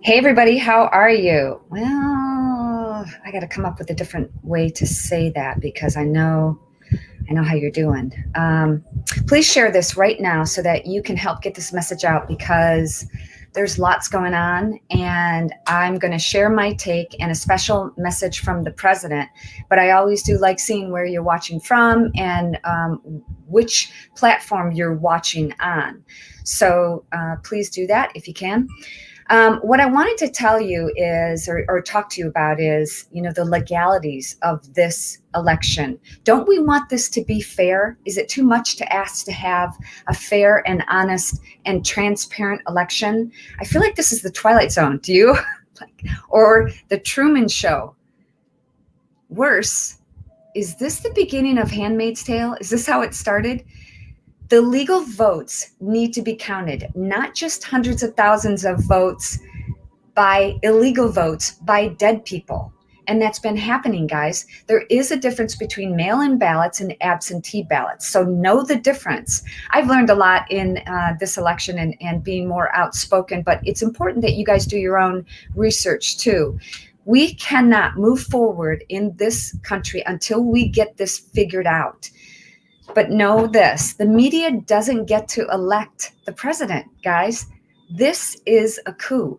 Hey everybody, how are you? Well, I got to come up with a different way to say that because I know how you're doing. Please share this right now so that you can help get this message out because there's lots going on, and I'm going to share my take and a special message from the president. But I always do like seeing where you're watching from and which platform you're watching on. So please do that if you can. What I wanted to tell you is, or talk to you about is, the legalities of this election. Don't we want this to be fair? Is it too much to ask to have a fair and honest and transparent election? I feel like this is the Twilight Zone. Do you? Or the Truman Show? Worse, is this the beginning of Handmaid's Tale? Is this how it started? The legal votes need to be counted, not just hundreds of thousands of votes by illegal votes by dead people. And that's been happening, guys. There is a difference between mail-in ballots and absentee ballots. So know the difference. I've learned a lot in this election and being more outspoken, but it's important that you guys do your own research too. We cannot move forward in this country until we get this figured out. But know this, the media doesn't get to elect the president, guys. This is a coup.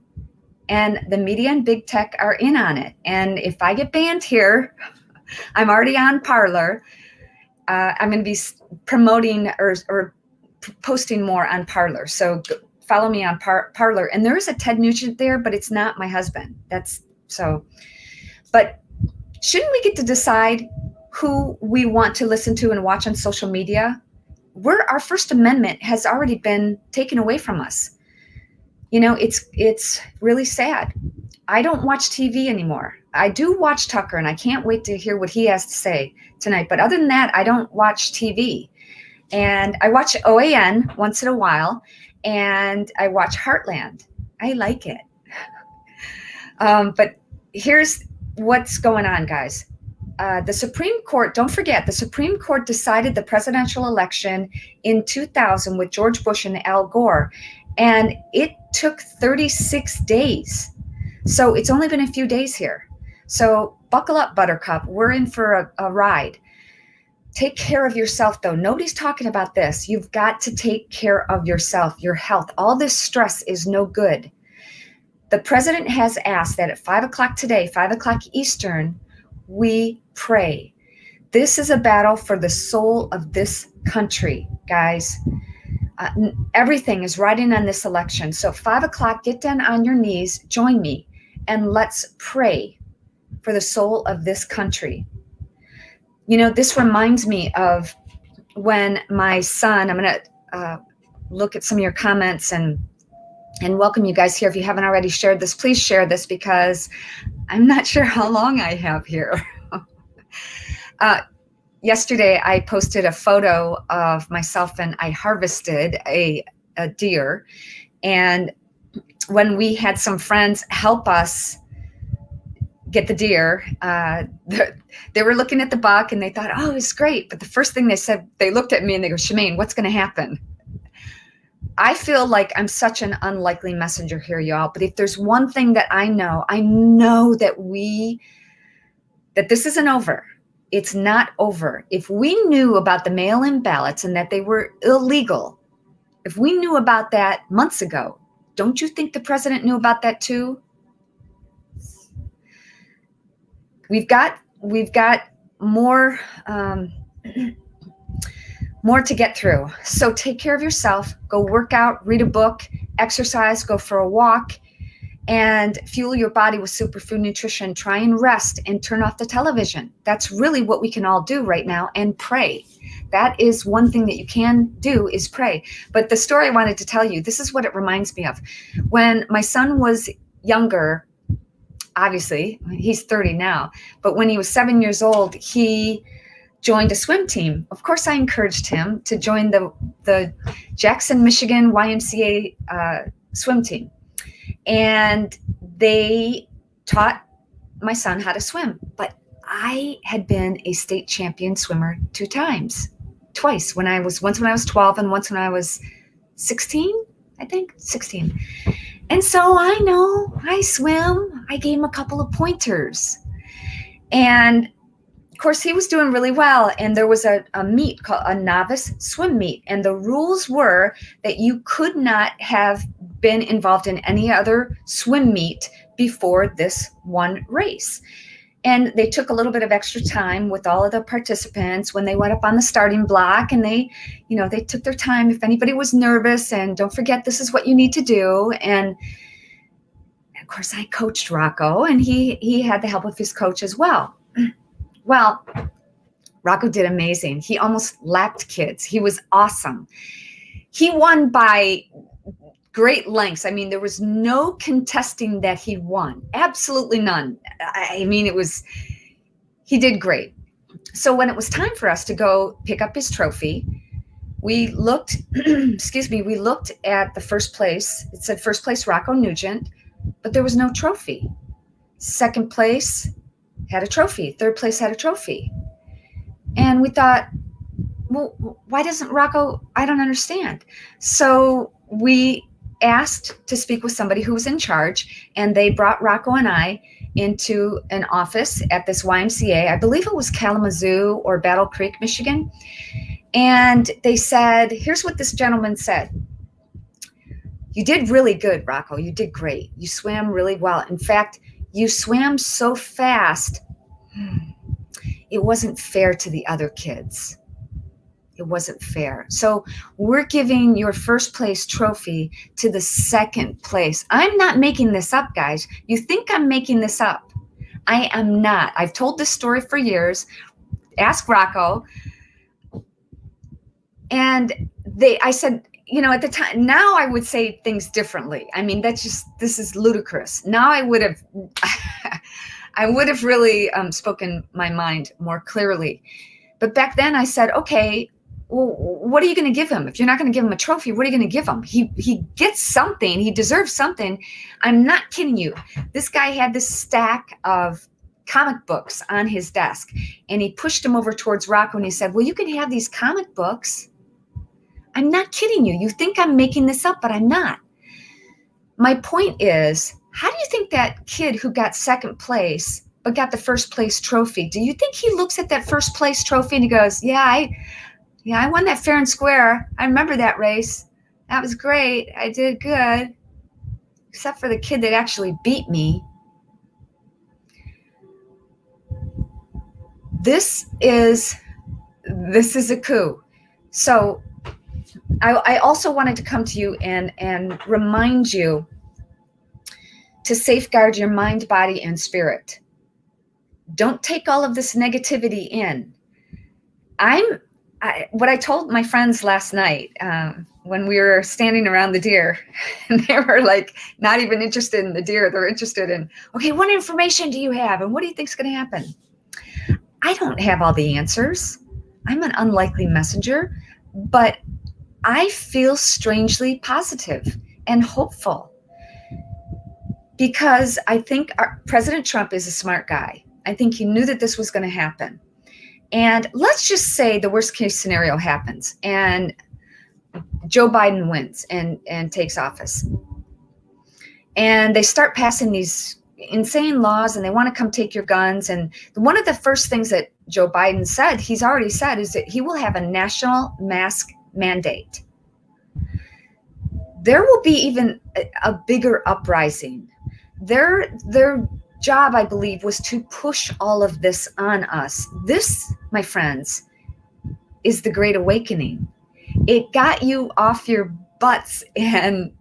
And the media and big tech are in on it. And if I get banned here, I'm already on Parler. I'm going to be promoting or posting more on Parler. So follow me on Parler. And there is a Ted Nugent there, but it's not my husband. But shouldn't we get to decide who we want to listen to and watch on social media? Our First Amendment has already been taken away from us. It's really sad. I don't watch TV anymore. I do watch Tucker, and I can't wait to hear what he has to say tonight. But other than that, I don't watch TV. And I watch OAN once in a while, and I watch Heartland. I like it. But here's what's going on, guys. The Supreme Court, don't forget, the Supreme Court decided the presidential election in 2000 with George Bush and Al Gore. And it took 36 days. So it's only been a few days here. So buckle up, Buttercup. We're in for a ride. Take care of yourself, though. Nobody's talking about this. You've got to take care of yourself, your health. All this stress is no good. The president has asked that at 5 o'clock today, 5 o'clock Eastern, we pray. This is a battle for the soul of this country, guys. Everything is riding on this election. So 5 o'clock, get down on your knees, join me, and let's pray for the soul of this country. This reminds me of when my son, I'm going to look at some of your comments and welcome you guys here. If you haven't already shared this, please share this because I'm not sure how long I have here. Yesterday, I posted a photo of myself and I harvested a deer. And when we had some friends help us get the deer, they were looking at the buck and they thought, oh, it's great. But the first thing they said, they looked at me and they go, Shemaine, what's going to happen? I feel like I'm such an unlikely messenger here, y'all. But if there's one thing that I know that this isn't over. It's not over. If we knew about the mail-in ballots and that they were illegal, if we knew about that months ago, don't you think the president knew about that too? We've got more to get through. So take care of yourself. Go work out, read a book, exercise, go for a walk, and fuel your body with superfood nutrition. Try and rest and turn off the television. That's really what we can all do right now, and pray. That is one thing that you can do, is pray. But the story I wanted to tell you, this is what it reminds me of. When my son was younger, obviously, he's 30 now, but when he was 7 years old, he joined a swim team. Of course, I encouraged him to join the Jackson, Michigan YMCA swim team. And they taught my son how to swim. But I had been a state champion swimmer twice. Once when I was 12 and once when I was 16, I think, 16. And so I know I swim. I gave him a couple of pointers. And of course, he was doing really well. And there was a meet called a novice swim meet. And the rules were that you could not have been involved in any other swim meet before this one race. And they took a little bit of extra time with all of the participants when they went up on the starting block, and they took their time if anybody was nervous, and don't forget, this is what you need to do. And of course, I coached Rocco, and he had the help of his coach as well. Well, Rocco did amazing. He almost lapped kids. He was awesome. He won by great lengths. I mean, there was no contesting that he won. Absolutely none. I mean, he did great. So when it was time for us to go pick up his trophy, we looked, we looked at the first place. It said first place Rocco Nugent, but there was no trophy. Second place had a trophy. Third place had a trophy. And we thought, well, why doesn't Rocco? I don't understand. So we asked to speak with somebody who was in charge, and they brought Rocco and I into an office at this YMCA. I believe it was Kalamazoo or Battle Creek, Michigan. And they said, here's what this gentleman said. You did really good, Rocco. You did great. You swam really well. In fact, you swam so fast, it wasn't fair to the other kids. It wasn't fair. So we're giving your first place trophy to the second place. I'm not making this up, guys. You think I'm making this up. I am not. I've told this story for years. Ask Rocco. And I said, at the time, now I would say things differently. I mean, this is ludicrous. Now I would have really spoken my mind more clearly. But back then I said, okay, well, what are you going to give him? If you're not going to give him a trophy, what are you going to give him? He gets something. He deserves something. I'm not kidding you. This guy had this stack of comic books on his desk, and he pushed them over towards Rocco, and he said, well, you can have these comic books. I'm not kidding you. You think I'm making this up, but I'm not. My point is, how do you think that kid who got second place but got the first place trophy, do you think he looks at that first place trophy and he goes, yeah, I won that fair and square. I remember that race. That was great. I did good. Except for the kid that actually beat me. This is a coup. So I also wanted to come to you and remind you to safeguard your mind, body, and spirit. Don't take all of this negativity in. What I told my friends last night when we were standing around the deer, and they were like not even interested in the deer. They're interested in, okay, what information do you have? And what do you think is going to happen? I don't have all the answers. I'm an unlikely messenger, but I feel strangely positive and hopeful because I think President Trump is a smart guy. I think he knew that this was going to happen. And let's just say the worst case scenario happens and Joe Biden wins and takes office. And they start passing these insane laws and they want to come take your guns. And one of the first things that Joe Biden said, he's already said, is that he will have a national mask mandate. There will be even a bigger uprising. Their job, I believe, was to push all of this on us. This, my friends, is the Great Awakening. It got you off your butts and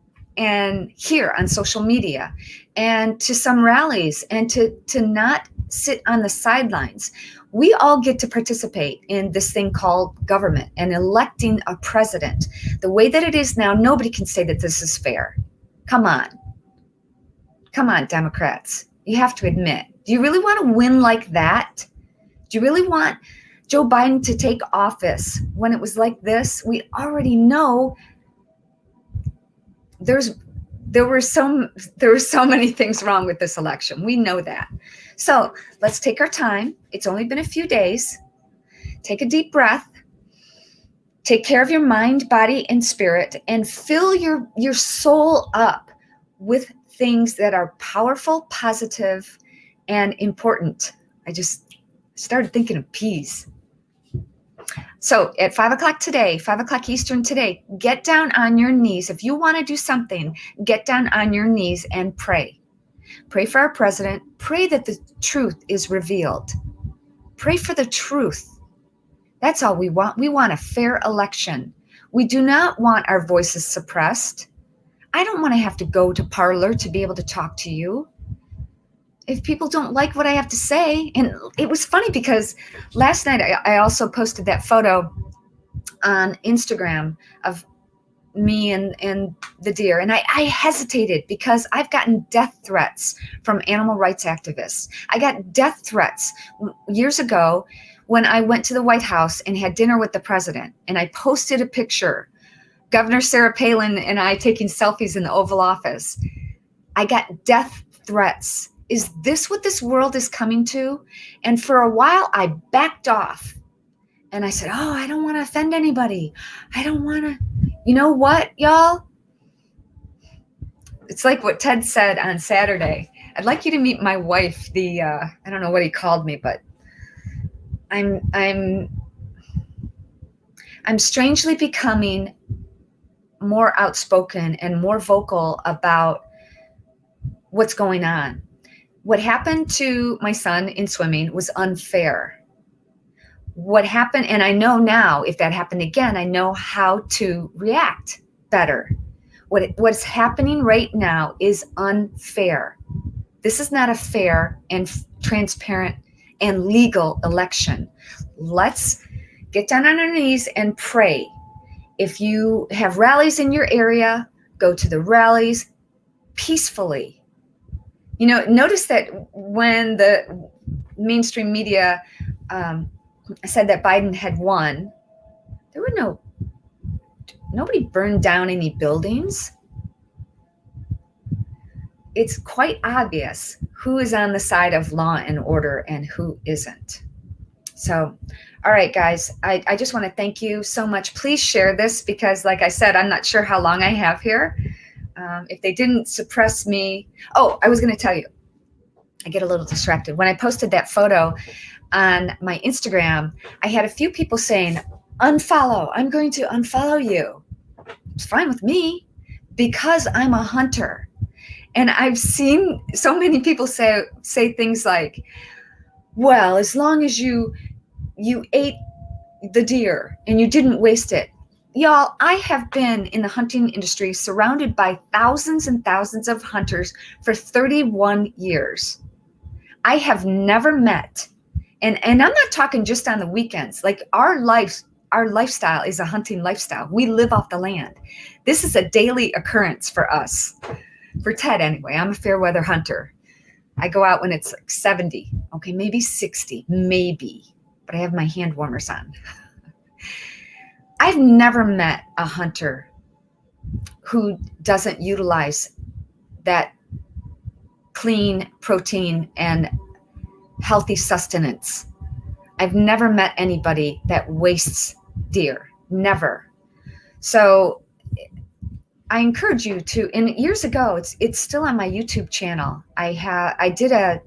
here on social media and to some rallies and to not sit on the sidelines. We all get to participate in this thing called government and electing a president. The way that it is now, nobody can say that this is fair. Come on, Democrats. You have to admit, do you really want to win like that? Do you really want Joe Biden to take office when it was like this? We already know there were so many things wrong with this election. We know that. So let's take our time. It's only been a few days. Take a deep breath. Take care of your mind, body, and spirit, and fill your soul up with things that are powerful, positive, and important. I just started thinking of peas. So at 5 o'clock today, 5 o'clock Eastern today, get down on your knees. If you want to do something, get down on your knees and pray. Pray for our president. Pray that the truth is revealed. Pray for the truth. That's all we want. We want a fair election. We do not want our voices suppressed. I don't want to have to go to Parler to be able to talk to you. If people don't like what I have to say, and it was funny because last night I also posted that photo on Instagram of me and the deer, and I hesitated because I've gotten death threats from animal rights activists. I got death threats years ago when I went to the White House and had dinner with the president, and I posted a picture, Governor Sarah Palin and I taking selfies in the Oval Office. I got death threats. Is this what this world is coming to? And for a while, I backed off. And I said, I don't want to offend anybody. I don't want to. You know what, y'all? It's like what Ted said on Saturday. I'd like you to meet my wife, I don't know what he called me, but I'm strangely becoming more outspoken and more vocal about what's going on. What happened to my son in swimming was unfair. What happened, and I know now if that happened again, I know how to react better. What's happening right now is unfair. This is not a fair and transparent and legal election. Let's get down on our knees and pray. If you have rallies in your area, go to the rallies peacefully. Notice that when the mainstream media said that Biden had won, there were nobody burned down any buildings. It's quite obvious who is on the side of law and order and who isn't. So, all right, guys, I just want to thank you so much. Please share this because, like I said, I'm not sure how long I have here. If they didn't suppress me. Oh, I was going to tell you, I get a little distracted. When I posted that photo on my Instagram, I had a few people saying, unfollow, I'm going to unfollow you. It's fine with me because I'm a hunter. And I've seen so many people say things like, well, as long as you ate the deer and you didn't waste it. Y'all, I have been in the hunting industry surrounded by thousands and thousands of hunters for 31 years. I have never met, and I'm not talking just on the weekends, like our lifestyle is a hunting lifestyle. We live off the land. This is a daily occurrence for us. For Ted anyway, I'm a fair weather hunter. I go out when it's like 70, okay, maybe 60, maybe, but I have my hand warmers on. I've never met a hunter who doesn't utilize that clean protein and healthy sustenance. I've never met anybody that wastes deer. Never. So I encourage you to, and years ago, it's still on my YouTube channel. I did a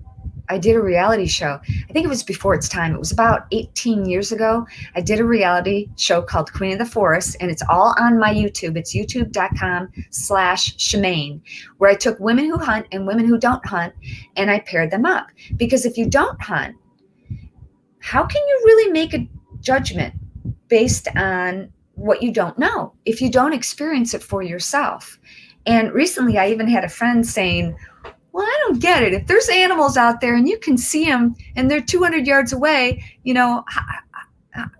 reality show. I think it was before its time. It was about 18 years ago. I did a reality show called Queen of the Forest, and it's all on my YouTube. It's youtube.com/Shemaine, where I took women who hunt and women who don't hunt, and I paired them up. Because if you don't hunt, how can you really make a judgment based on what you don't know if you don't experience it for yourself? And recently I even had a friend saying, well, I don't get it. If there's animals out there and you can see them and they're 200 yards away,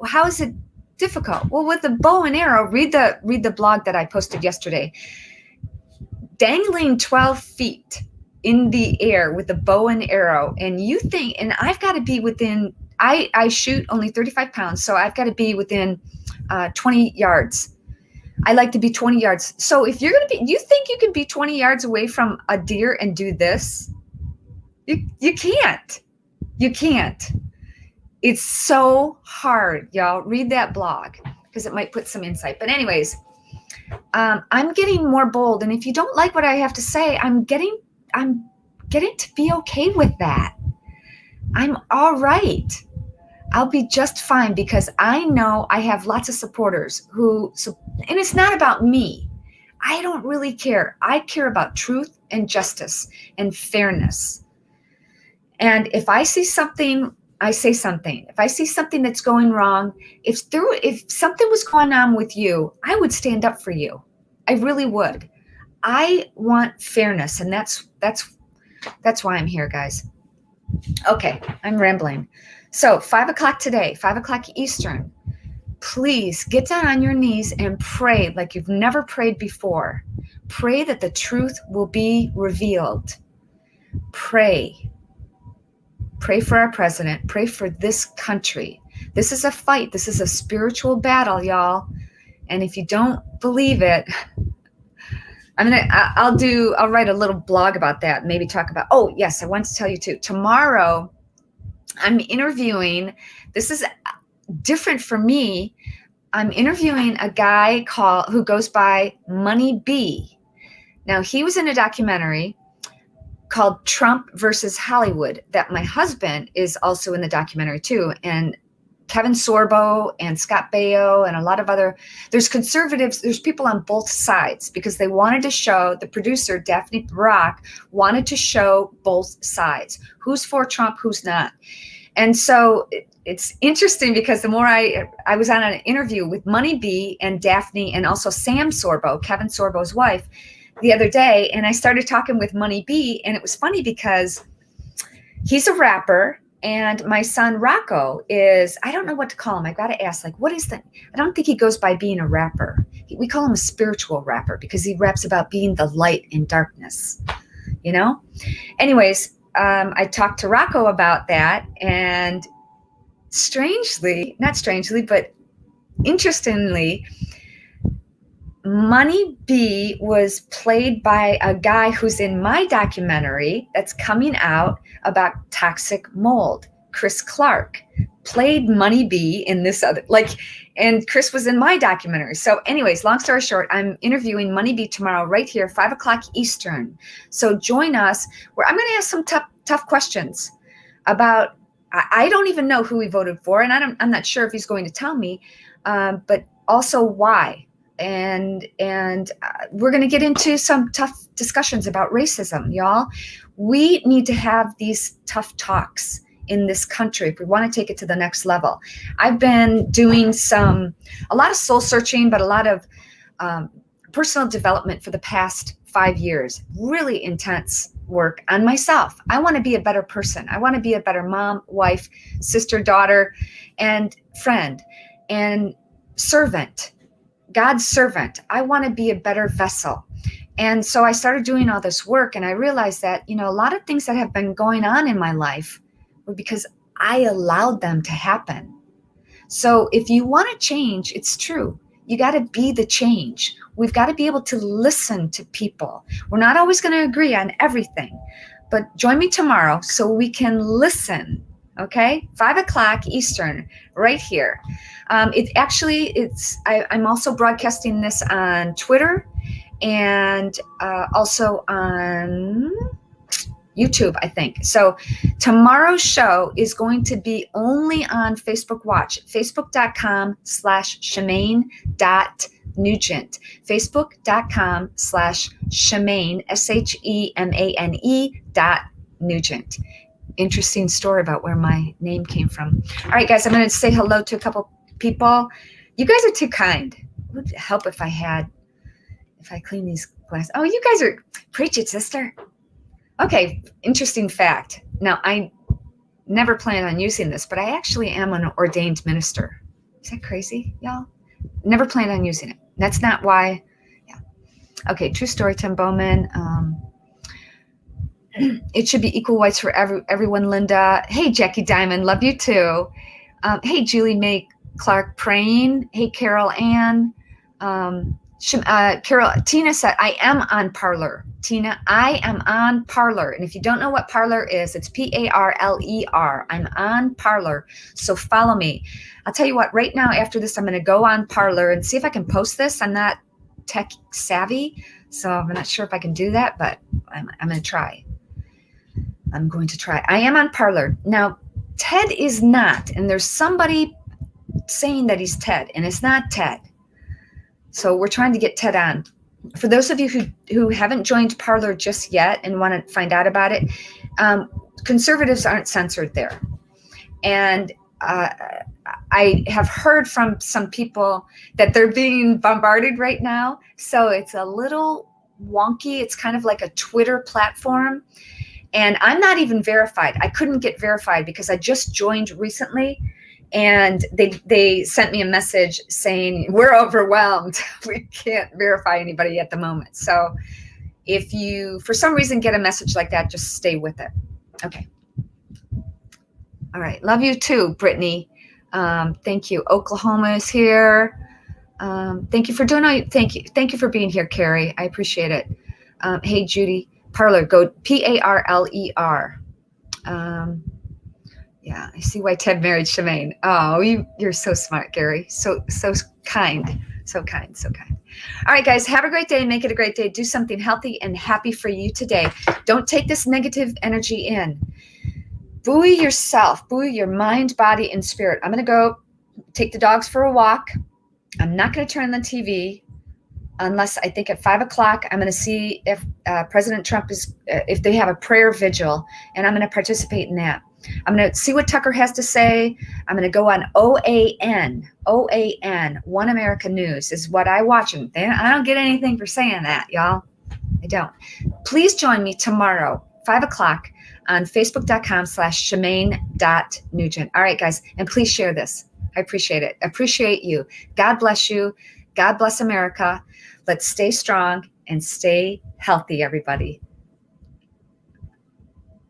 how is it difficult? Well, with a bow and arrow, read the blog that I posted yesterday. Dangling 12 feet in the air with a bow and arrow, and you think, and I've got to be within, I shoot only 35 pounds, so I've got to be within 20 yards. I like to be 20 yards. So if you're going to be, you think you can be 20 yards away from a deer and do this? You can't. You can't. It's so hard, y'all. Read that blog because it might put some insight. But anyways, I'm getting more bold. And if you don't like what I have to say, I'm getting to be okay with that. I'm all right. I'll be just fine because I know I have lots of supporters and it's not about me. I don't really care. I care about truth and justice and fairness. And if I see something, I say something. If I see something that's going wrong, if something was going on with you, I would stand up for you. I really would. I want fairness, and that's why I'm here, guys. Okay, I'm rambling. So 5 o'clock today, 5 o'clock Eastern, please get down on your knees and pray like you've never prayed before. Pray that the truth will be revealed. Pray. Pray for our president. Pray for this country. This is a fight. This is a spiritual battle, y'all. And if you don't believe it, I'll write a little blog about that. Maybe talk about, oh yes, I want to tell you too. Tomorrow, I'm interviewing, this is different for me. I'm interviewing a guy who goes by Money B. Now, he was in a documentary called Trump versus Hollywood that my husband is also in the documentary too. And Kevin Sorbo and Scott Baio and a lot of there's conservatives, there's people on both sides because they wanted to show, the producer, Daphne Barak, wanted to show both sides. Who's for Trump, who's not. And so it's interesting because the more I was on an interview with Money B and Daphne and also Sam Sorbo, Kevin Sorbo's wife, the other day, and I started talking with Money B, and it was funny because he's a rapper. And my son Rocco is, I don't know what to call him. I got to ask, like, what is that? I don't think he goes by being a rapper. We call him a spiritual rapper because he raps about being the light in darkness, you know? Anyways, I talked to Rocco about that. And not strangely, but interestingly, Money B was played by a guy who's in my documentary that's coming out about toxic mold. Chris Clark played Money B in this other, and Chris was in my documentary. So anyways, long story short, I'm interviewing Money B tomorrow right here, 5 o'clock Eastern. So join us where I'm going to ask some tough questions about, I don't even know who he voted for. And I'm not sure if he's going to tell me, but also why. And we're going to get into some tough discussions about racism, y'all. We need to have these tough talks in this country if we want to take it to the next level. I've been doing a lot of soul searching, but a lot of personal development for the past 5 years, really intense work on myself. I want to be a better person. I want to be a better mom, wife, sister, daughter, and friend, and servant. God's servant. I want to be a better vessel. And so I started doing all this work, and I realized that, a lot of things that have been going on in my life were because I allowed them to happen. So if you want to change, it's true. You got to be the change. We've got to be able to listen to people. We're not always going to agree on everything, but join me tomorrow so we can listen. Okay, 5 o'clock Eastern, right here. I'm also broadcasting this on Twitter and also on YouTube, I think. So tomorrow's show is going to be only on Facebook Watch, facebook.com/Shemane.Nugent, facebook.com/Shemane, SHEMANE.Nugent. Interesting story about where my name came from. All right, guys, I'm going to say hello to a couple people. You guys are too kind. It would help if I clean these glasses. Oh, you guys are, preach it, sister. Okay, interesting fact. Now, I never plan on using this, but I actually am an ordained minister. Is that crazy, y'all? Never planned on using it. That's not why. Yeah. Okay, true story, Tim Bowman. It should be equal rights for everyone, Linda. Hey, Jackie Diamond, love you too. Hey, Julie Mae Clark praying. Hey, Carol Ann. Tina said, I am on Parler. Tina, I am on Parler. And if you don't know what Parler is, it's Parler. I'm on Parler. So follow me. I'll tell you what, right now after this, I'm going to go on Parler and see if I can post this. I'm not tech savvy. So I'm not sure if I can do that, but I'm going to try. I'm going to try. I am on Parler. Now, Ted is not, and there's somebody saying that he's Ted, and it's not Ted. So we're trying to get Ted on. For those of you who haven't joined Parler just yet and want to find out about it, conservatives aren't censored there. And I have heard from some people that they're being bombarded right now. So it's a little wonky. It's kind of like a Twitter platform. And I'm not even verified. I couldn't get verified because I just joined recently. And they sent me a message saying, we're overwhelmed. We can't verify anybody at the moment. So if you, for some reason, get a message like that, just stay with it. Okay. All right. Love you too, Brittany. Thank you. Oklahoma is here. Thank you for doing. Thank you for being here, Carrie. I appreciate it. Hey, Judy. Parler, go Parler. Yeah, I see why Ted married Shemaine. Oh, you're so smart, Gary. So kind. So kind. All right, guys, have a great day. Make it a great day. Do something healthy and happy for you today. Don't take this negative energy in. Buoy yourself. Buoy your mind, body, and spirit. I'm going to go take the dogs for a walk. I'm not going to turn on the TV unless I think at 5 o'clock, I'm going to see if President Trump if they have a prayer vigil, and I'm going to participate in that. I'm going to see what Tucker has to say. I'm going to go on OAN, One America News is what I watch. And I don't get anything for saying that, y'all. I don't. Please join me tomorrow, 5 o'clock on facebook.com/Shemaine.Nugent. All right, guys. And please share this. I appreciate it. Appreciate you. God bless you. God bless America. Let's stay strong and stay healthy, everybody.